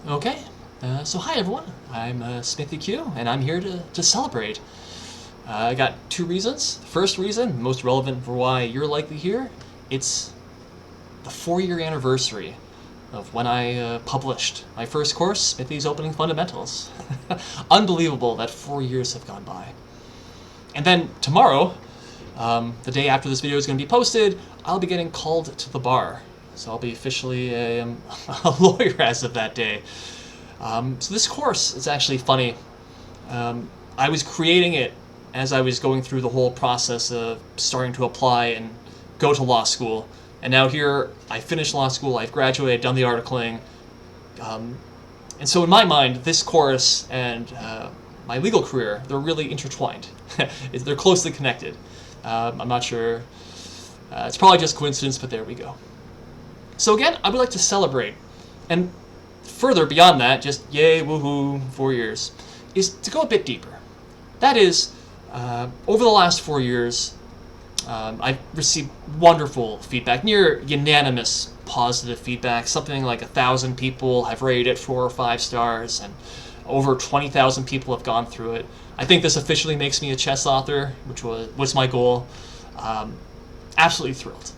Okay, so hi everyone, I'm Smithy Q, and I'm here to celebrate. I got two reasons. First reason, most relevant for why you're likely here, it's the 4-year anniversary of when I published my first course, Smithy's Opening Fundamentals. Unbelievable that 4 years have gone by. And then tomorrow, the day after this video is going to be posted, I'll be getting called to the bar. So I'll be officially a lawyer as of that day. So this course is actually funny. I was creating it as I was going through the whole process of starting to apply and go to law school. And now here, I finished law school, I've graduated, done the articling. And so in my mind, this course and my legal career, they're really intertwined. They're closely connected. I'm not sure. It's probably just coincidence, but there we go. So again, I would like to celebrate, and further beyond that, just yay, woohoo, 4 years, is to go a bit deeper. That is, over the last 4 years, I've received wonderful feedback, near unanimous positive feedback. Something like 1,000 people have rated it 4 or 5 stars, and over 20,000 people have gone through it. I think this officially makes me a chess author, which was my goal. Absolutely thrilled.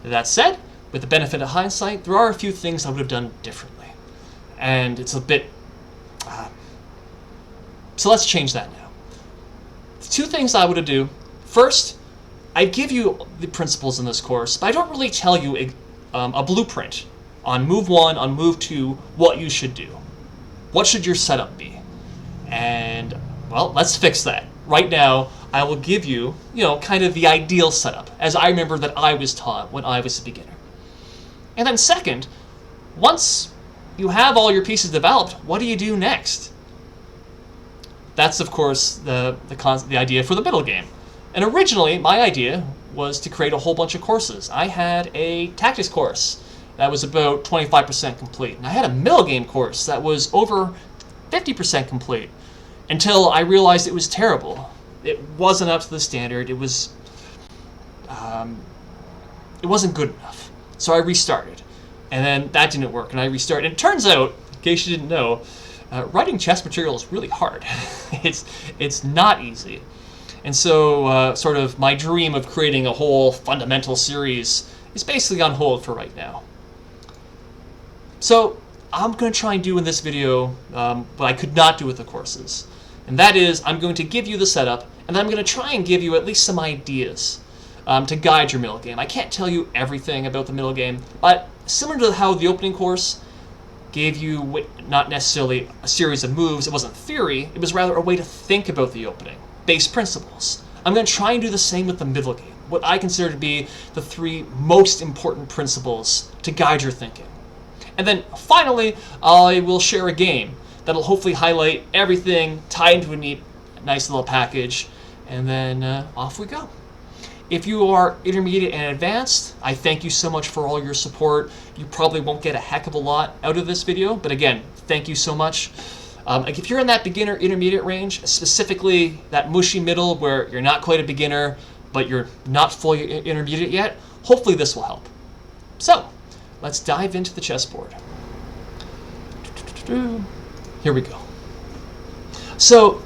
That said, with the benefit of hindsight, there are a few things I would have done differently. And it's a bit... so let's change that now. The 2 things I would do. First, I give you the principles in this course, but I don't really tell you a blueprint on move 1, on move 2, what you should do. What should your setup be? And, well, let's fix that. Right now, I will give you, kind of the ideal setup, as I remember that I was taught when I was a beginner. And then second, once you have all your pieces developed, what do you do next? That's, of course, the idea for the middle game. And originally, my idea was to create a whole bunch of courses. I had a tactics course that was about 25% complete. And I had a middle game course that was over 50% complete, until I realized it was terrible. It wasn't up to the standard. It wasn't good enough. So I restarted, and then that didn't work, and I restarted. And it turns out, in case you didn't know, writing chess material is really hard. It's not easy. And so sort of my dream of creating a whole fundamental series is basically on hold for right now. So I'm going to try and do in this video what I could not do with the courses. And that is, I'm going to give you the setup, and then I'm going to try and give you at least some ideas to guide your middle game. I can't tell you everything about the middle game, but similar to how the opening course gave you not necessarily a series of moves, it wasn't theory, it was rather a way to think about the opening, base principles. I'm going to try and do the same with the middle game, what I consider to be the 3 most important principles to guide your thinking. And then finally, I will share a game that'll hopefully highlight everything, tie into a nice little package, and then off we go. If you are intermediate and advanced, I thank you so much for all your support. You probably won't get a heck of a lot out of this video, but again, thank you so much. If you're in that beginner intermediate range, specifically that mushy middle where you're not quite a beginner, but you're not fully intermediate yet, hopefully this will help. So, let's dive into the chessboard. Here we go. So,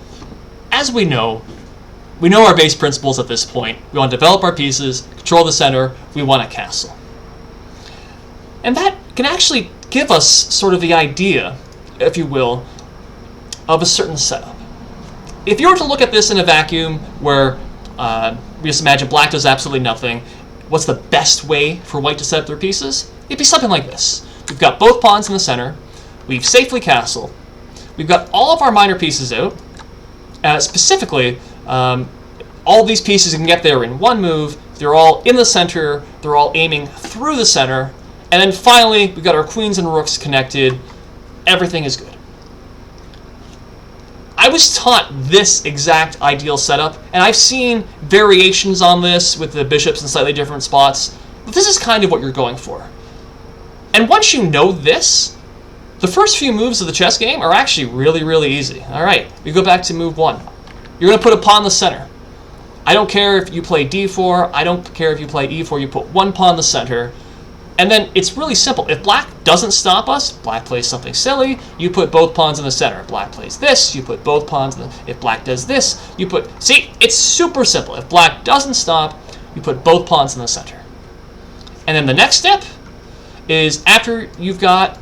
as we know our base principles at this point. We want to develop our pieces, control the center, we want a castle. And that can actually give us sort of the idea, if you will, of a certain setup. If you were to look at this in a vacuum where we just imagine black does absolutely nothing, what's the best way for white to set up their pieces? It'd be something like this. We've got both pawns in the center, we've safely castled, we've got all of our minor pieces out, specifically, all these pieces can get there in one move. They're all in the center. They're all aiming through the center. And then finally, we've got our queens and rooks connected. Everything is good. I was taught this exact ideal setup, and I've seen variations on this with the bishops in slightly different spots, but this is kind of what you're going for. And once you know this, the first few moves of the chess game are actually really, really easy. All right, we go back to move 1. You're going to put a pawn in the center. I don't care if you play d4, I don't care if you play e4, you put one pawn in the center. And then it's really simple. If black doesn't stop us, black plays something silly, you put both pawns in the center. Black plays this, you put both pawns in the... If black does this, you put... See, it's super simple. If black doesn't stop, you put both pawns in the center. And then the next step is, after you've got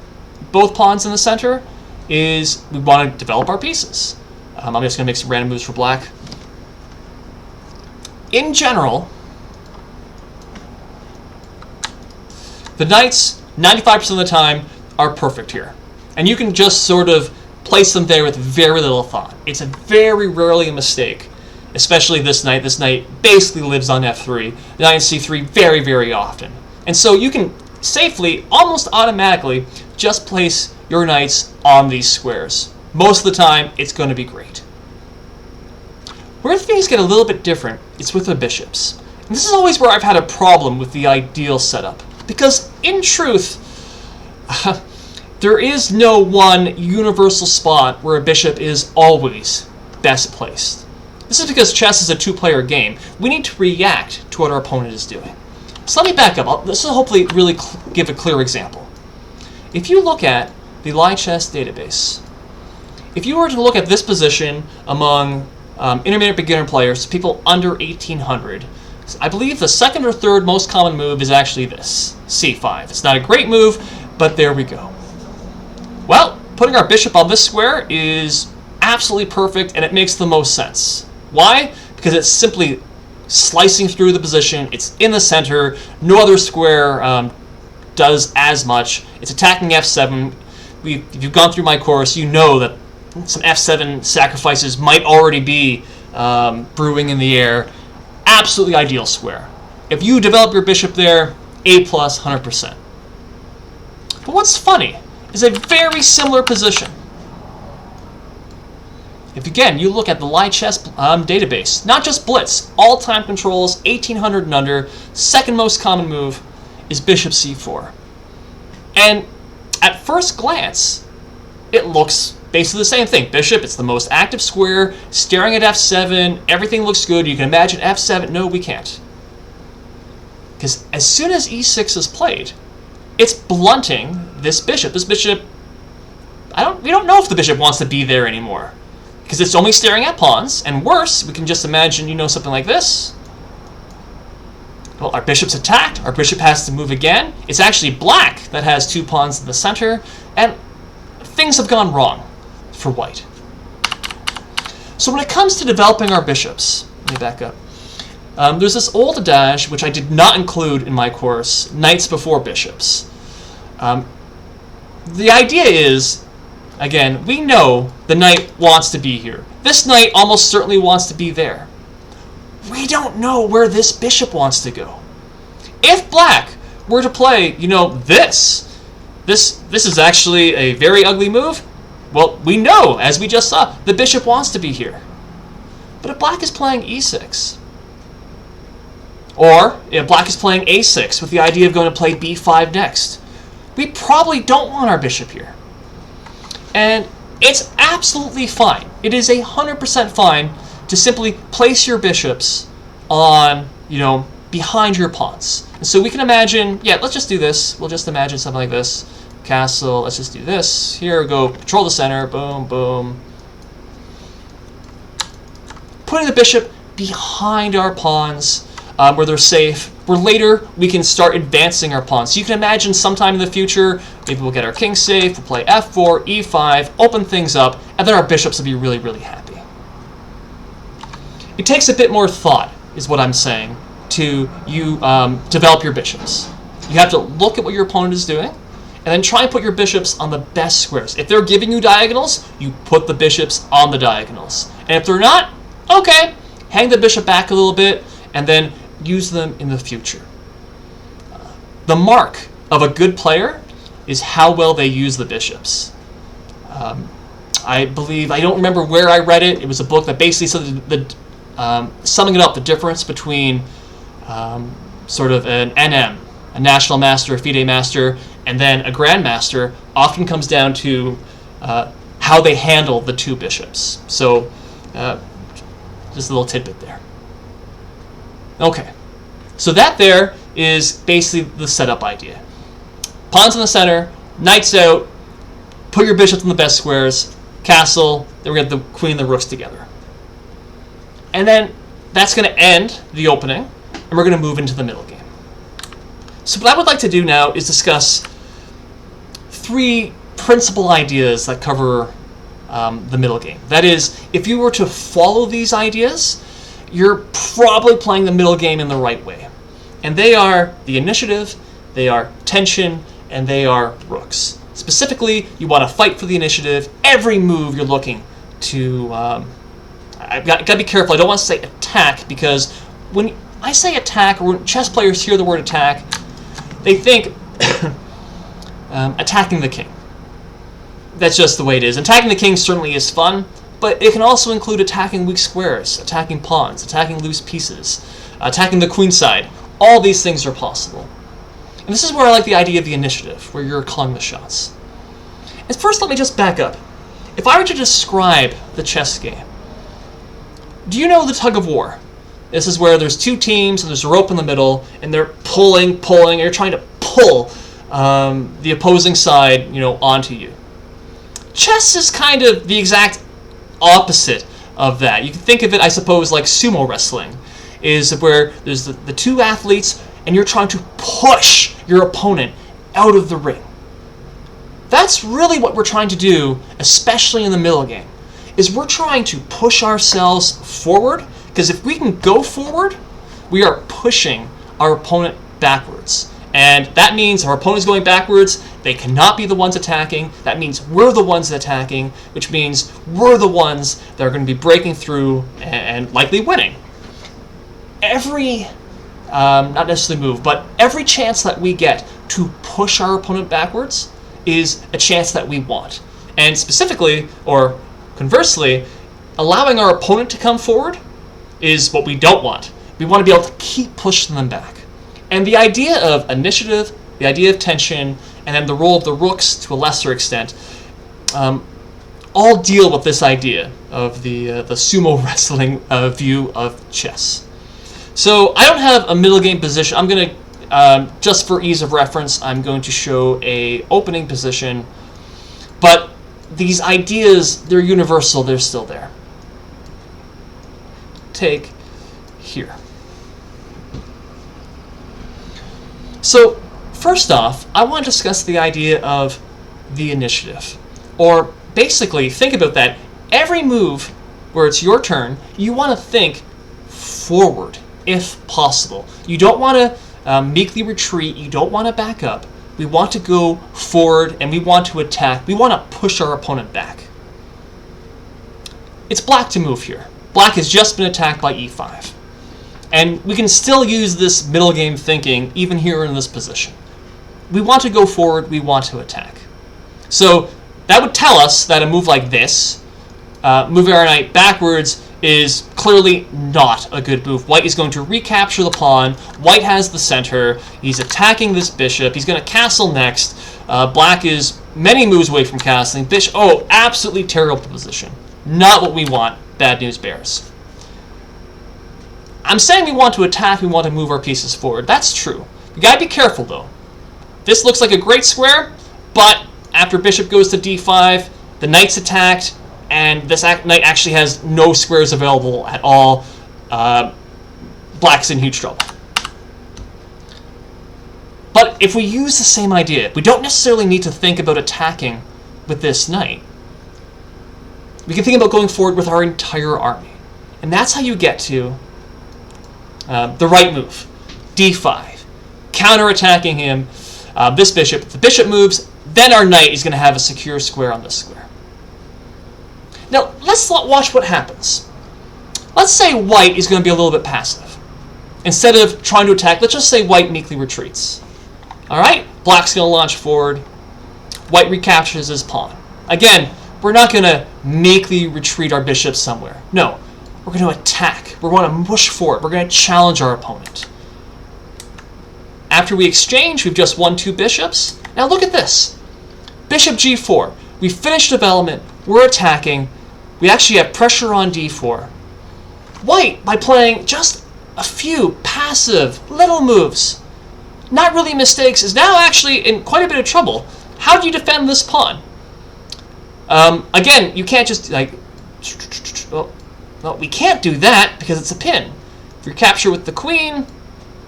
both pawns in the center, is we want to develop our pieces. I'm just going to make some random moves for black. In general, the knights, 95% of the time, are perfect here. And you can just sort of place them there with very little thought. It's a very rarely a mistake, especially this knight. This knight basically lives on f3, knight and c3 very, very often. And so you can safely, almost automatically, just place your knights on these squares. Most of the time, it's going to be great. Where things get a little bit different is with the bishops. And this is always where I've had a problem with the ideal setup. Because, in truth, there is no one universal spot where a bishop is always best placed. This is because chess is a two-player game. We need to react to what our opponent is doing. So let me back up. This will hopefully really give a clear example. If you look at the Lichess database, if you were to look at this position among intermediate beginner players, people under 1800, I believe the second or third most common move is actually this, c5. It's not a great move, but there we go. Well, putting our bishop on this square is absolutely perfect, and it makes the most sense. Why? Because it's simply slicing through the position. It's in the center. No other square does as much. It's attacking f7. If you've gone through my course, you know that some f7 sacrifices might already be brewing in the air. Absolutely ideal square. If you develop your bishop there, A+, 100%. But what's funny is a very similar position. If again, you look at the Lichess database, not just Blitz, all time controls, 1800 and under, second most common move is bishop c4. And at first glance, it looks basically the same thing. Bishop, it's the most active square, staring at f7, everything looks good. You can imagine f7. No, we can't. Because as soon as e6 is played, it's blunting this bishop. This bishop, we don't know if the bishop wants to be there anymore. Because it's only staring at pawns, and worse, we can just imagine, something like this. Well, our bishop's attacked, our bishop has to move again. It's actually black that has two pawns in the center, and things have gone wrong for white. So when it comes to developing our bishops, let me back up. There's this old adage, which I did not include in my course, knights before bishops. The idea is, again, we know the knight wants to be here. This knight almost certainly wants to be there. We don't know where this bishop wants to go. If black were to play, this is actually a very ugly move, well, we know, as we just saw, the bishop wants to be here. But if black is playing e6, or if black is playing a6 with the idea of going to play b5 next, we probably don't want our bishop here. And it's absolutely fine. It is 100% fine to simply place your bishops on, behind your pawns. And so we can imagine, let's just do this. We'll just imagine something like this. Castle, let's just do this. Here we go, control the center, boom, boom. Putting the bishop behind our pawns where they're safe, where later we can start advancing our pawns. So you can imagine sometime in the future, maybe we'll get our king safe, we'll play f4, e5, open things up, and then our bishops will be really, really happy. It takes a bit more thought, is what I'm saying, to develop your bishops. You have to look at what your opponent is doing, and then try and put your bishops on the best squares. If they're giving you diagonals, you put the bishops on the diagonals. And if they're not, okay, hang the bishop back a little bit, and then use them in the future. The mark of a good player is how well they use the bishops. I believe, I don't remember where I read it. It was a book that basically said summing it up, the difference between sort of an NM, a national master, a FIDE master, and then a grandmaster often comes down to how they handle the two bishops. So just a little tidbit there. Okay, so that there is basically the setup idea. Pawns in the center, knights out, put your bishops in the best squares, castle, then we get the queen and the rooks together. And then that's going to end the opening, and we're going to move into the middle game. So what I would like to do now is discuss 3 principal ideas that cover the middle game. That is, if you were to follow these ideas, you're probably playing the middle game in the right way. And they are the initiative, they are tension, and they are rooks. Specifically, you want to fight for the initiative. Every move you're looking to... I've got to be careful. I don't want to say attack, because when I say attack, or when chess players hear the word attack, they think attacking the king. That's just the way it is. Attacking the king certainly is fun, but it can also include attacking weak squares, attacking pawns, attacking loose pieces, attacking the queen side. All these things are possible. And this is where I like the idea of the initiative, where you're calling the shots. And first, let me just back up. If I were to describe the chess game, do you know the tug of war? This is where there's 2 teams and there's a rope in the middle, and they're pulling, and you're trying to pull the opposing side, onto you. Chess is kind of the exact opposite of that. You can think of it, I suppose, like sumo wrestling, is where there's the 2 athletes, and you're trying to push your opponent out of the ring. That's really what we're trying to do, especially in the middle game, is we're trying to push ourselves forward, because if we can go forward, we are pushing our opponent backwards. And that means our opponent's going backwards, they cannot be the ones attacking, that means we're the ones attacking, which means we're the ones that are going to be breaking through and likely winning. Every, not necessarily move, but every chance that we get to push our opponent backwards is a chance that we want. And specifically, or conversely, allowing our opponent to come forward is what we don't want. We want to be able to keep pushing them back. And the idea of initiative, the idea of tension, and then the role of the rooks to a lesser extent, all deal with this idea of the sumo wrestling view of chess. So I don't have a middle game position. I'm going to, just for ease of reference, I'm going to show a opening position. But these ideas, they're universal. They're still there. Take here. So first off, I want to discuss the idea of the initiative. Or basically, think about that. Every move where it's your turn, you want to think forward, if possible. You don't want to meekly retreat. You don't want to back up. We want to go forward, and we want to attack. We want to push our opponent back. It's black to move here. Black has just been attacked by e5. And we can still use this middle game thinking even here in this position. We want to go forward, we want to attack. So that would tell us that a move like this, moving our knight backwards, is clearly not a good move. White is going to recapture the pawn. White has the center. He's attacking this bishop. He's going to castle next. Black is many moves away from castling. Bishop, absolutely terrible position. Not what we want. Bad news bears. I'm saying we want to attack, we want to move our pieces forward. That's true. You gotta be careful though. This looks like a great square, but after bishop goes to d5, the knight's attacked, and this knight actually has no squares available at all. Black's in huge trouble. But if we use the same idea, we don't necessarily need to think about attacking with this knight. We can think about going forward with our entire army. And that's how you get to the right move, d5, counter-attacking him, this bishop. If the bishop moves, then our knight is going to have a secure square on this square. Now, let's watch what happens. Let's say white is going to be a little bit passive. Instead of trying to attack, let's just say white meekly retreats. All right, black's going to launch forward. White recaptures his pawn. Again, we're not going to meekly retreat our bishop somewhere. No. We're going to attack. We're going to push forward. We're going to challenge our opponent. After we exchange, we've just won 2 bishops. Now look at this. Bishop g4. We finished development. We're attacking. We actually have pressure on d4. White, by playing just a few passive little moves, not really mistakes, is now actually in quite a bit of trouble. How do you defend this pawn? Again, you can't just, like... Well, we can't do that because it's a pin. If you capture with the queen,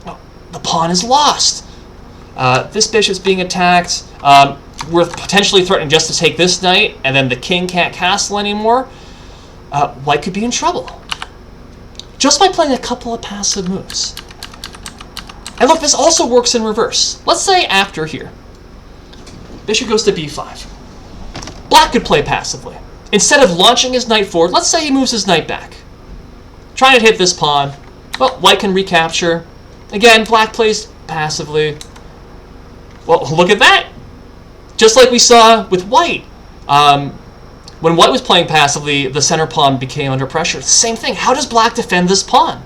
well, the pawn is lost. This bishop's being attacked. We're potentially threatening just to take this knight, and then the king can't castle anymore. White could be in trouble. Just by playing a couple of passive moves. And look, this also works in reverse. Let's say after here. Bishop goes to b5. Black could play passively. Instead of launching his knight forward, let's say he moves his knight back. Trying to hit this pawn. Well, white can recapture. Again, black plays passively. Well, look at that. Just like we saw with white. When white was playing passively, the center pawn became under pressure. Same thing. How does black defend this pawn?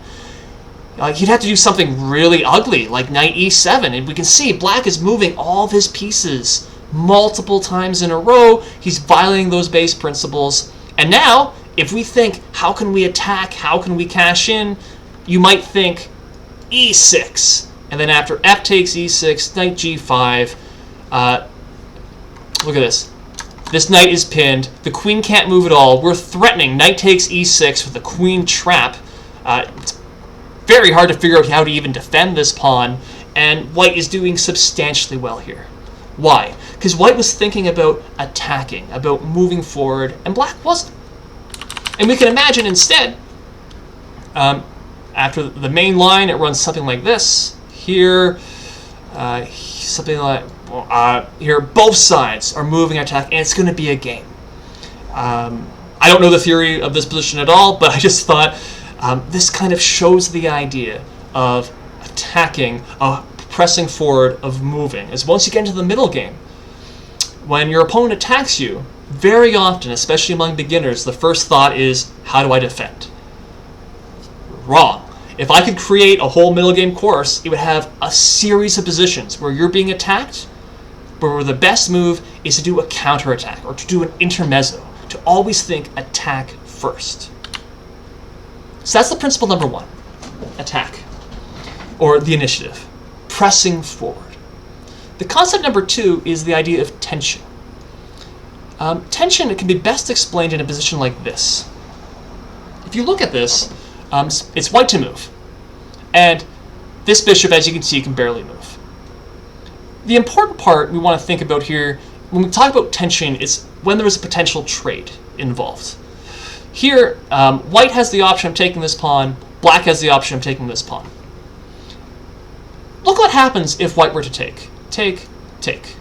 He'd have to do something really ugly, like knight e7. And we can see black is moving all of his pieces multiple times in a row. He's violating those base principles. And now, if we think, how can we attack? How can we cash in? You might think e6. And then after f takes e6, knight g5. Look at this. This knight is pinned. The queen can't move at all. We're threatening knight takes e6 with a queen trap. It's very hard to figure out how to even defend this pawn. And white is doing substantially well here. Why? Because white was thinking about attacking, about moving forward, and black wasn't. And we can imagine instead, after the main line, it runs something like this. Here, something like, here, both sides are moving attack, and it's going to be a game. I don't know the theory of this position at all, but I just thought this kind of shows the idea of attacking, pressing forward, of moving. As once you get into the middle game, when your opponent attacks you, very often, especially among beginners, the first thought is, how do I defend? Wrong. If I could create a whole middle game course, it would have a series of positions where you're being attacked, but where the best move is to do a counterattack or to do an intermezzo, to always think attack first. So that's the principle number one, attack, or the initiative, pressing forward. The concept number two is the idea of tension. Tension can be best explained in a position like this. If you look at this, it's white to move. And this bishop, as you can see, can barely move. The important part we want to think about here, when we talk about tension, is when there is a potential trade involved. Here, white has the option of taking this pawn, black has the option of taking this pawn. Look what happens if white were to take. Take, take.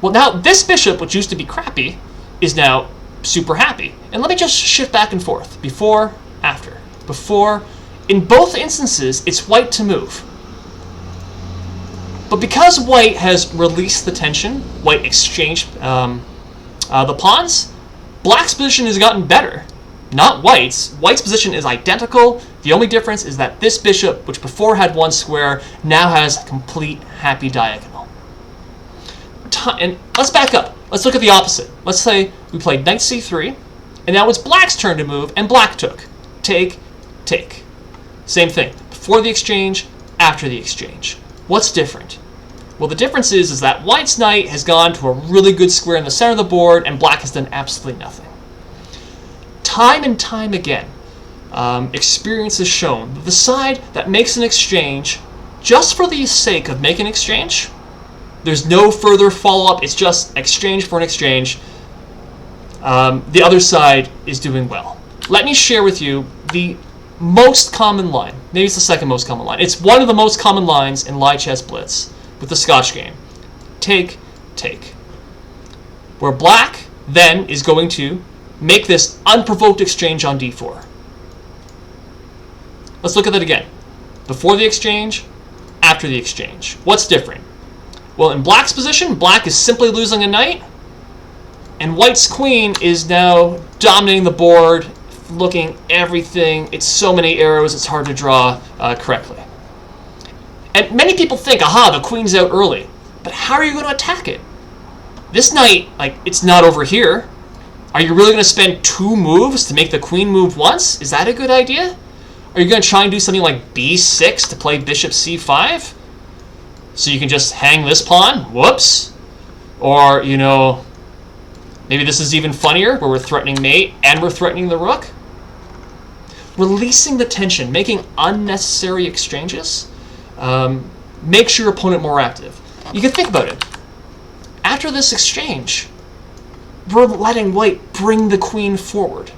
Well, now this bishop, which used to be crappy, is now super happy. And let me just shift back and forth. Before, after. Before. In both instances, it's white to move. But because white has released the tension, white exchanged the pawns, black's position has gotten better. Not white's. White's position is identical. The only difference is that this bishop, which before had one square, now has a complete happy diagonal. And let's back up. Let's look at the opposite. Let's say we played knight c3, and now it's black's turn to move, and black took. Take, take. Same thing. Before the exchange, after the exchange. What's different? Well, the difference is that white's knight has gone to a really good square in the center of the board, and black has done absolutely nothing. Time and time again, experience has shown that the side that makes an exchange, just for the sake of making an exchange, there's no further follow-up, it's just exchange for an exchange, the other side is doing well. Let me share with you the most common line. Maybe it's the second most common line. It's one of the most common lines in Live Chess Blitz with the Scotch game. Take, take. Where black then is going to make this unprovoked exchange on d4. Let's look at that again. Before the exchange, after the exchange. What's different? Well, in black's position, black is simply losing a knight, and white's queen is now dominating the board, looking everything. It's so many arrows, it's hard to draw correctly. And many people think, aha, the queen's out early. But how are you going to attack it? This knight, it's not over here. Are you really going to spend 2 moves to make the queen move once? Is that a good idea? Are you going to try and do something like b6 to play bishop c5? So you can just hang this pawn, whoops. Or, you know, maybe this is even funnier, where we're threatening mate and we're threatening the rook. Releasing the tension, making unnecessary exchanges, makes your opponent more active. You can think about it. After this exchange, we're letting white bring the queen forward.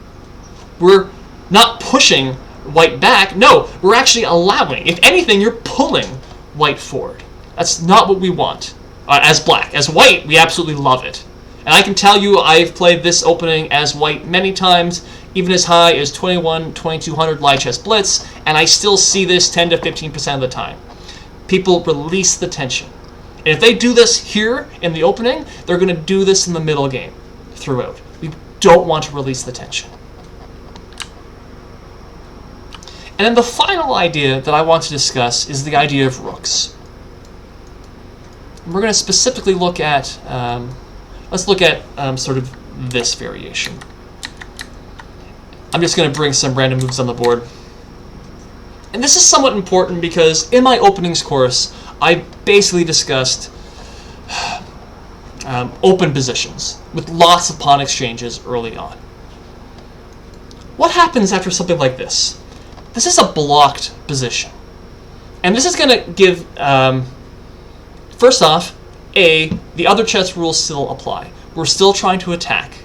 We're not pushing white back. No, we're actually allowing. If anything, you're pulling white forward. That's not what we want as black. As white, we absolutely love it. And I can tell you I've played this opening as white many times, even as high as 2200 live chess blitz, and I still see this 10 to 15% of the time. People release the tension. And if they do this here in the opening, they're going to do this in the middle game throughout. We don't want to release the tension. And then the final idea that I want to discuss is the idea of rooks. We're going to specifically look at, let's look at sort of this variation. I'm just going to bring some random moves on the board. And this is somewhat important because in my openings course, I basically discussed open positions with lots of pawn exchanges early on. What happens after something like this? This is a blocked position. And this is going to give, first off, the other chess rules still apply. We're still trying to attack.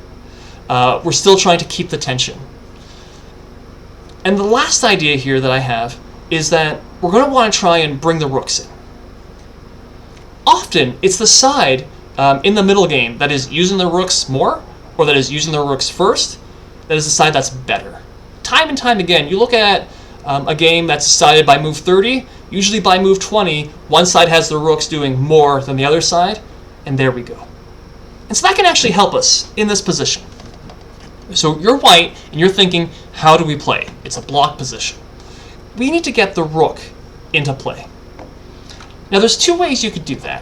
We're still trying to keep the tension. And the last idea here that I have is that we're going to want to try and bring the rooks in. Often, it's the side in the middle game that is using the rooks more, or that is using the rooks first, that is the side that's better. Time and time again, you look at a game that's decided by move 30, usually by move 20, one side has the rooks doing more than the other side, and there we go. And so that can actually help us in this position. So you're white, and you're thinking, how do we play? It's a block position. We need to get the rook into play. Now there's two ways you could do that.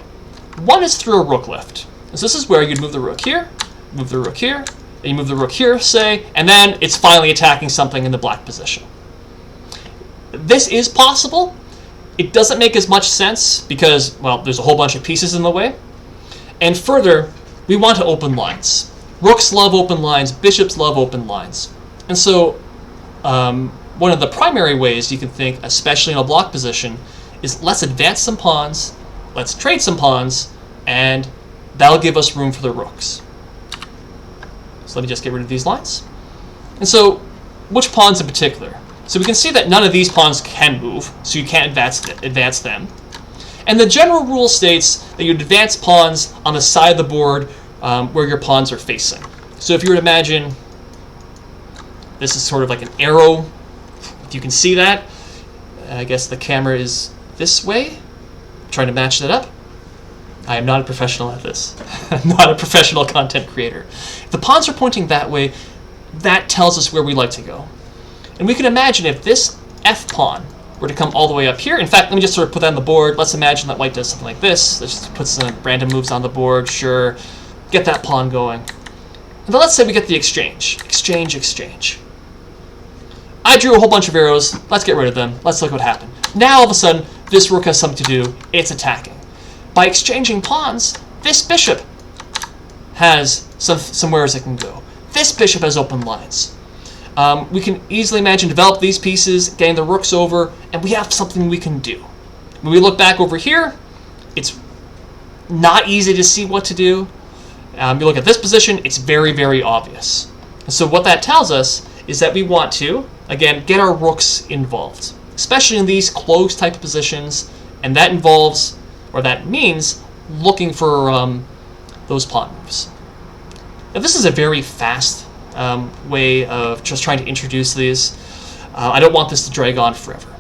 One is through a rook lift. So this is where you'd move the rook here, move the rook here, and you move the rook here, say, and then it's finally attacking something in the black position. This is possible. It doesn't make as much sense because, well, there's a whole bunch of pieces in the way. And further, we want to open lines. Rooks love open lines, bishops love open lines. And so one of the primary ways you can think, especially in a block position, is let's advance some pawns, let's trade some pawns, and that'll give us room for the rooks. So let me just get rid of these lines. And so, which pawns in particular? So we can see that none of these pawns can move, so you can't advance them. And the general rule states that you advance pawns on the side of the board where your pawns are facing. So if you were to imagine this is sort of like an arrow, if you can see that, I guess the camera is this way. I'm trying to match that up. I am not a professional at this. I'm not a professional content creator. If the pawns are pointing that way, that tells us where we like to go. And we can imagine if this F pawn were to come all the way up here. In fact, let me just sort of put that on the board. Let's imagine that white does something like this. Let's just put some random moves on the board. Sure. Get that pawn going. And then let's say we get the exchange. Exchange, exchange. I drew a whole bunch of arrows. Let's get rid of them. Let's look what happened. Now, all of a sudden, this rook has something to do. It's attacking. By exchanging pawns, this bishop has somewheres it can go. This bishop has open lines. We can easily imagine develop these pieces, getting the rooks over, and we have something we can do. When we look back over here, it's not easy to see what to do. You look at this position, it's very, very obvious. And so what that tells us is that we want to, again, get our rooks involved, especially in these close type of positions, and that involves, or that means, looking for those pawn moves. Now this is a very fast way of just trying to introduce these. I don't want this to drag on forever.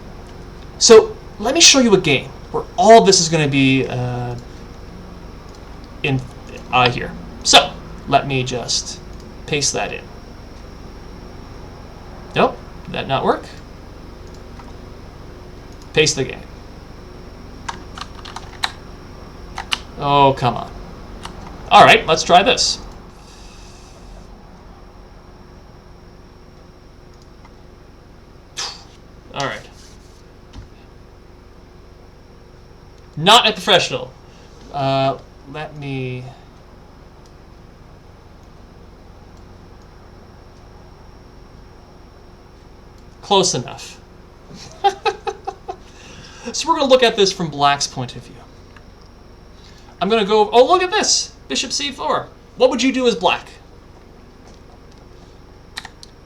So let me show you a game where all of this is going to be in here. So let me just paste that in. Nope, did that not work? Paste the game. Oh, come on. All right, let's try this. All right. Not a professional. Let me... Close enough. So we're going to look at this from black's point of view. I'm going to go... Oh, look at this! Bishop c4. What would you do as black?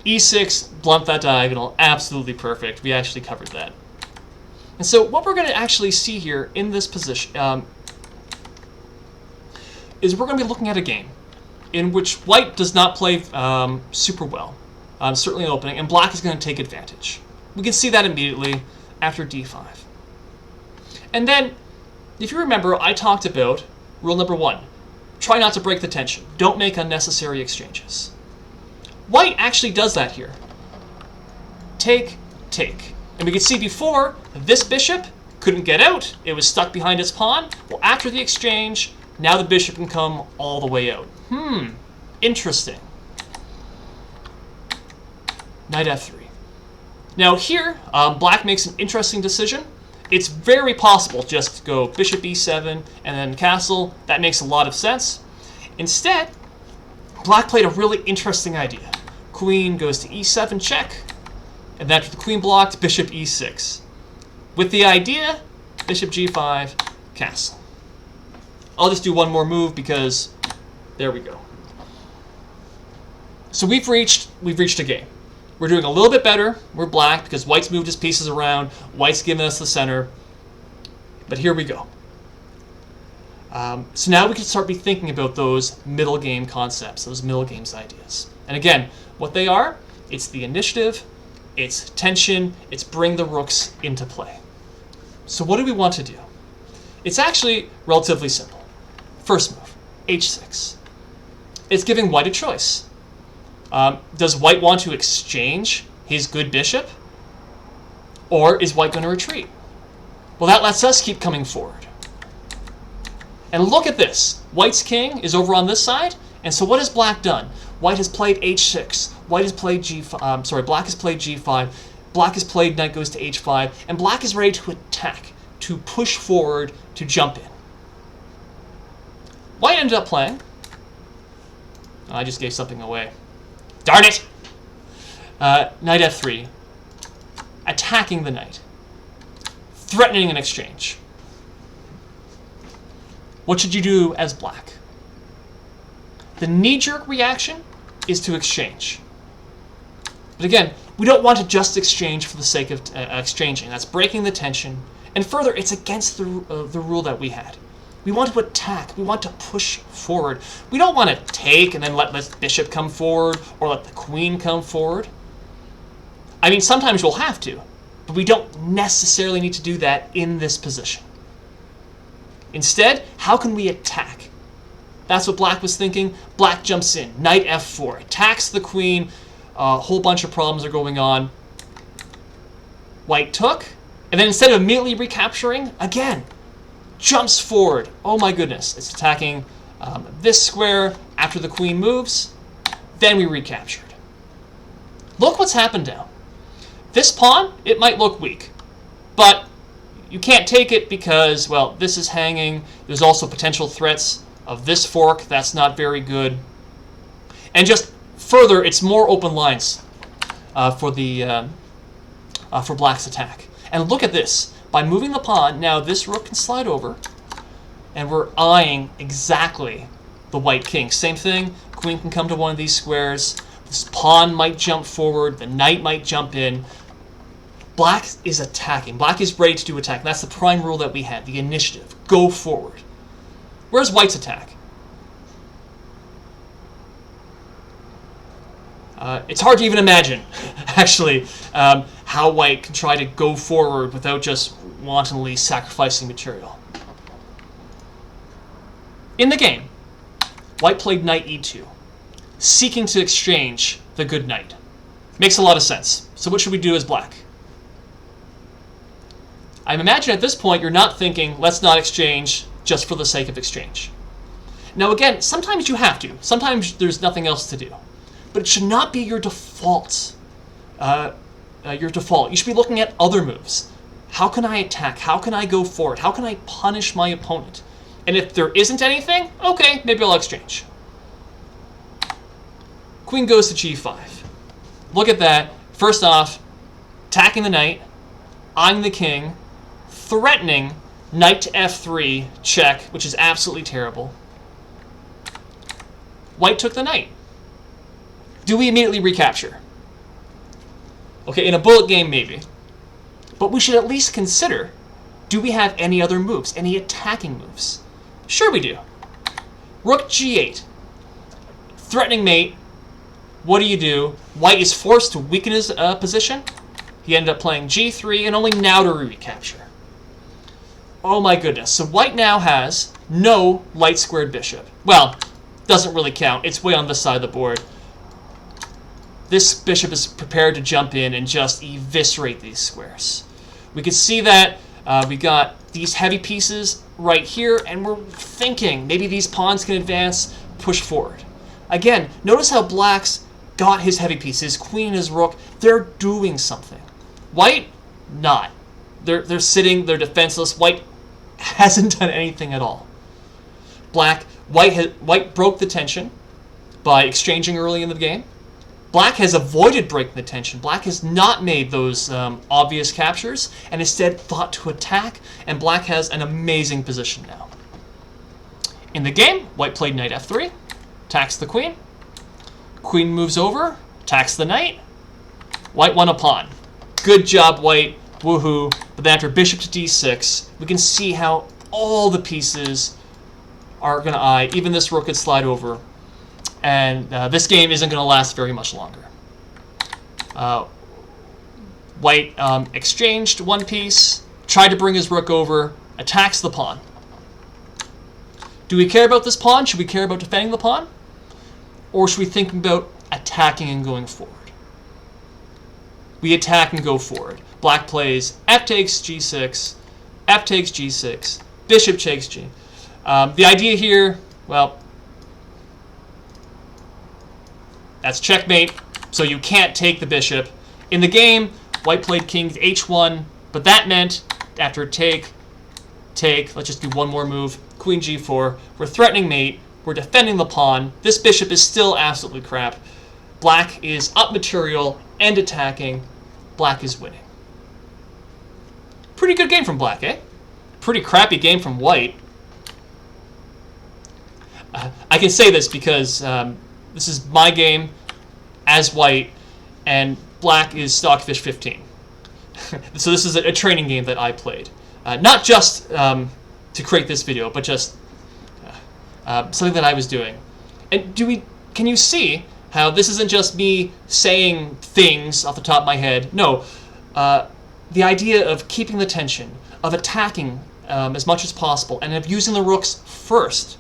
e6, blunt that diagonal. Absolutely perfect. We actually covered that. And so what we're going to actually see here in this position is we're going to be looking at a game in which white does not play super well, certainly in opening, and black is going to take advantage. We can see that immediately after d5. And then, if you remember, I talked about rule number 1. Try not to break the tension. Don't make unnecessary exchanges. White actually does that here. Take, take. And we could see before, this bishop couldn't get out. It was stuck behind its pawn. Well, after the exchange, now the bishop can come all the way out. Interesting. Knight f3. Now here, black makes an interesting decision. It's very possible just to go bishop e7 and then castle. That makes a lot of sense. Instead, black played a really interesting idea. Queen goes to e7 check, and then after the queen blocked, bishop e6. With the idea, bishop g5, castle. I'll just do one more move because there we go. So we've reached a game. We're doing a little bit better. We're black because white's moved his pieces around. White's given us the center. But here we go. So now we can start be thinking about those middle game concepts, those middle games ideas. And again, what they are, it's the initiative, it's tension, it's bring the rooks into play. So what do we want to do? It's actually relatively simple. First move, h6. It's giving white a choice. Does white want to exchange his good bishop? Or is white going to retreat? Well, that lets us keep coming forward. And look at this. White's king is over on this side. And so what has black done? White has played h6. White has played g5. Black has played g5. Black has played knight goes to h5. And black is ready to attack, to push forward, to jump in. White ended up playing. Oh, I just gave something away. Darn it! Knight f3. Attacking the knight. Threatening an exchange. What should you do as black? The knee-jerk reaction is to exchange. But again, we don't want to just exchange for the sake of exchanging. That's breaking the tension. And further, it's against the rule that we had. We want to attack. We want to push forward. We don't want to take and then let the bishop come forward or let the queen come forward. I mean, sometimes we'll have to, but we don't necessarily need to do that in this position. Instead, how can we attack? That's what black was thinking. Black jumps in. Knight f4. Attacks the queen. A whole bunch of problems are going on. White took. And then instead of immediately recapturing, again, jumps forward. Oh my goodness. It's attacking this square after the queen moves. Then we recaptured. Look what's happened now. This pawn, it might look weak. But you can't take it because, well, this is hanging. There's also potential threats of this fork. That's not very good. And just further, it's more open lines for black's attack. And look at this. By moving the pawn, now this rook can slide over, and we're eyeing exactly the white king. Same thing. Queen can come to one of these squares. This pawn might jump forward. The knight might jump in. Black is attacking. Black is ready to do attack. That's the prime rule that we had, the initiative. Go forward. Where's white's attack? It's hard to even imagine, actually, how white can try to go forward without just wantonly sacrificing material. In the game, white played knight e2, seeking to exchange the good knight. Makes a lot of sense. So what should we do as black? I imagine at this point you're not thinking, let's not exchange just for the sake of exchange. Now again, sometimes you have to. Sometimes there's nothing else to do. But it should not be your default. You should be looking at other moves. How can I attack? How can I go forward? How can I punish my opponent? And if there isn't anything, okay, maybe I'll exchange. Queen goes to g5. Look at that. First off, attacking the knight, eyeing the king, threatening knight to f3 check, which is absolutely terrible. White took the knight. Do we immediately recapture? Okay, in a bullet game, maybe. But we should at least consider, do we have any other moves, any attacking moves? Sure we do. Rook g8. Threatening mate. What do? White is forced to weaken his position. He ended up playing g3, and only now to recapture. Oh my goodness. So white now has no light squared bishop. Well, doesn't really count. It's way on this side of the board. This bishop is prepared to jump in and just eviscerate these squares. We can see that we got these heavy pieces right here, and we're thinking maybe these pawns can advance, push forward. Again, notice how black's got his heavy pieces, queen and his rook. They're doing something. White, not. They're sitting, they're defenseless. White hasn't done anything at all. White broke the tension by exchanging early in the game. Black has avoided breaking the tension. Black has not made those obvious captures and instead thought to attack, and black has an amazing position now. In the game, white played knight f3, attacks the queen. Queen moves over, attacks the knight. White won a pawn. Good job, white. Woohoo. But then after bishop to d6, we can see how all the pieces are going to eye. Even this rook could slide over. And this game isn't going to last very much longer. White exchanged one piece, tried to bring his rook over, attacks the pawn. Do we care about this pawn? Should we care about defending the pawn? Or should we think about attacking and going forward? We attack and go forward. Black plays f takes g6, f takes g6, bishop takes g. The idea here, well, that's checkmate, so you can't take the bishop. In the game, white played king to h1, but that meant after take, let's just do one more move, queen g4, we're threatening mate, we're defending the pawn, this bishop is still absolutely crap. Black is up material and attacking, black is winning. Pretty good game from black, eh? Pretty crappy game from white. I can say this because this is my game as white, and black is Stockfish 15. So this is a training game that I played. Not just to create this video, but just something that I was doing. And can you see how this isn't just me saying things off the top of my head? No, the idea of keeping the tension, of attacking as much as possible, and of using the rooks first.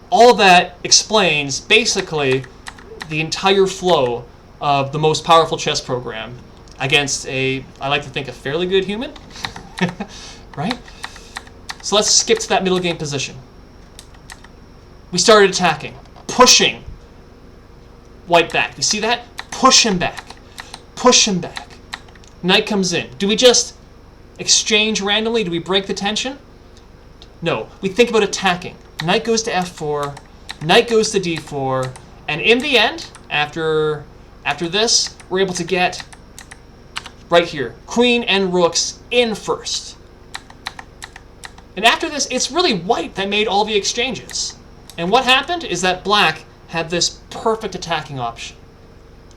All of that explains basically the entire flow of the most powerful chess program against I like to think, a fairly good human, right? So let's skip to that middle game position. We started attacking, pushing white back. You see that? Push him back. Push him back. Knight comes in. Do we just exchange randomly? Do we break the tension? No. We think about attacking. Knight goes to f4, knight goes to d4, and in the end, after this, we're able to get right here, queen and rooks in first. And after this, it's really white that made all the exchanges. And what happened is that black had this perfect attacking option.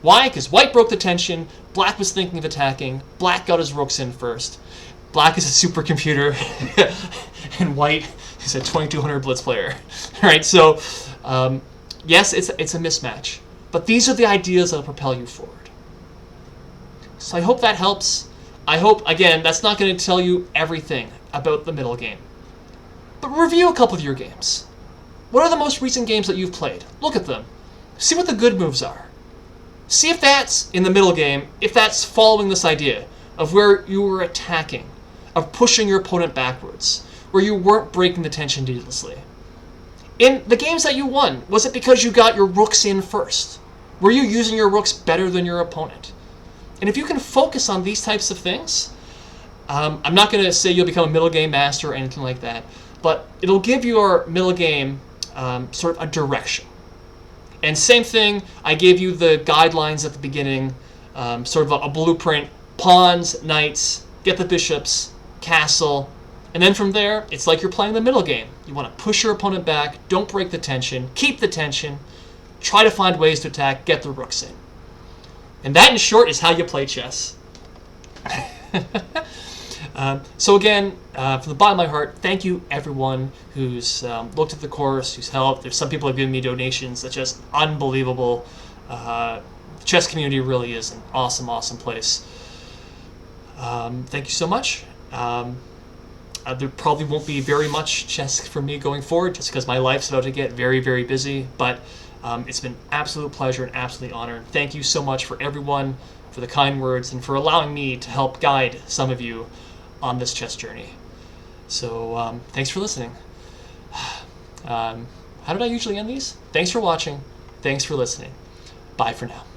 Why? Because white broke the tension, black was thinking of attacking, black got his rooks in first. Black is a supercomputer, and white is a 2200 blitz player. All right, so yes, it's a mismatch, but these are the ideas that will propel you forward. So I hope that helps. I hope, again, that's not going to tell you everything about the middle game, but review a couple of your games. What are the most recent games that you've played? Look at them. See what the good moves are. See if that's, in the middle game, if that's following this idea of where you were attacking, of pushing your opponent backwards, where you weren't breaking the tension needlessly. In the games that you won, was it because you got your rooks in first? Were you using your rooks better than your opponent? And if you can focus on these types of things, I'm not going to say you'll become a middle game master or anything like that, but it'll give your middle game sort of a direction. And same thing, I gave you the guidelines at the beginning, sort of a blueprint: pawns, knights, get the bishops, castle, and then from there, it's like you're playing the middle game. You want to push your opponent back, don't break the tension, keep the tension, try to find ways to attack, get the rooks in. And that, in short, is how you play chess. So again, from the bottom of my heart, thank you everyone who's looked at the course, who's helped. There's some people who have given me donations. That's just unbelievable. The chess community really is an awesome, awesome place. Thank you so much. There probably won't be very much chess for me going forward, just because my life's about to get very, very busy. But it's been an absolute pleasure and absolutely honor. Thank you so much for everyone, for the kind words, and for allowing me to help guide some of you on this chess journey. So thanks for listening. How did I usually end these? Thanks for watching. Thanks for listening. Bye for now.